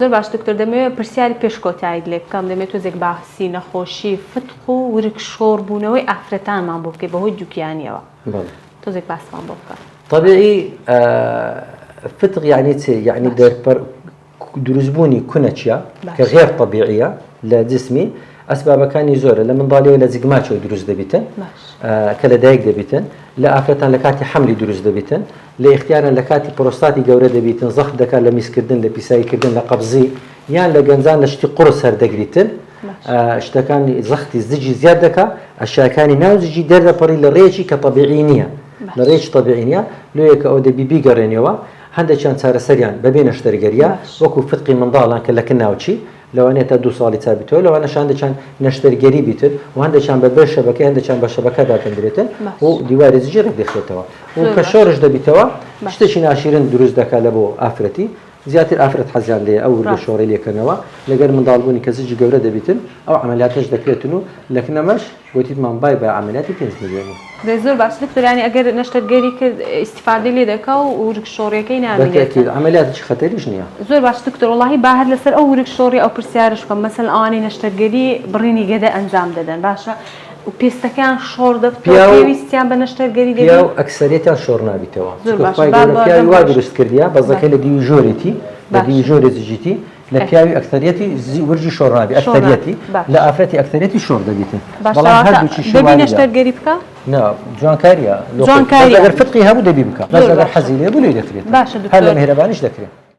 زۆر باش دکتۆر دەمەوێت پرسیاری پێشکۆتایی لێ بکەم دەمێت تۆزێک باسی نەخۆشی فتق و ورک شۆڕبوونەوەی ئافرەتانمان بۆ بکەی بەهۆی دووکیانیەوە تۆزێک باسمان بۆ بکە. طبيعي فتق يعني يعني دروزبوني كونتشيا كغير طبيعية لجسمي أسباب كاني زورة لمن ضالي ولا زقماتشو دروز دبيتن كلا دايق دبيتن لا أفرتان لكاتي حملي دروز دبيتن لا اختيارا لكاتي بروستاتي جورة دبيتن زخ دكا لميس كردن لبيساي كردن لقبضي يعني لجنزان لشتي قرص هر دقريتن اشتكاني زختي زجي زيادة الشاكاني ناوزجي در بري لريجي كطبيعينية لريج طبيعينية لو يك أو دبي بيجرينيوا هذا كان صار سريعا ببين اشتري وكو فتقي من ضالان كلكنا وشي لو أنا تدو صالي ثابته لو أنا شان كان نشتري قريب بيتر وهذا كان ببر شبكة هذا كان بشبكة ذات دريتن وديوار زجير دخلتوا وكشورج دبيتوا اشتشي ناشرين دروز دكالبو آفرتي زيادة الآفرت حزان لي أو الشوري لي كنوا لقر من ضالبوني كزج جورة دبيتن أو عمليات ذكرتنو لكن مش قلت من باي عملياتي 5 مليون. زۆر باش دکتۆر ینی ئەگەر نەشتەرگەری کرد ئیستیفادەی لێ دەکا و ورک شۆڕیەکەی نامێنێت. بالتأكيد عملياتش خطيرش نییە. زۆر باش دکتۆر وڵاهی با هەر لەسەر ئەو ورک شۆڕی ئەو پرسیارش بکەم مەسەڵەن ئەوانەی نەشتەرگەری بڕینی گەدە ئەنجام دەدەن باشە و پێستەکان شۆڕ دەبتەوە پێویستیان بە نەشتەرگەری دەبێت. پیاو ئەکسەریەتیان شۆڕ نابێتەوە. پیاوی وا دروست کردیا بەزەکە لە دیوی ژۆرێتی لە دیوی ژۆرە زیجیتی لە پیاوی ئەکسەریەتی ورجی شۆڕ نابێت ئەکسەریەتی لە ئافرەتی ئەکسەریەتی شۆڕ دەبێتن. بەڵام هەردووچی دەبی نەشتەرگەری بکە؟ نا جوانکاریە. جوانکاریە. ئەگەر فتقی هەبوو دەبی بکە. بەس ئەگەر حەزی لێ بوو لێ دەکرێت. باشە دکتۆر. هەر لە مهرەبانیش دەکرێت.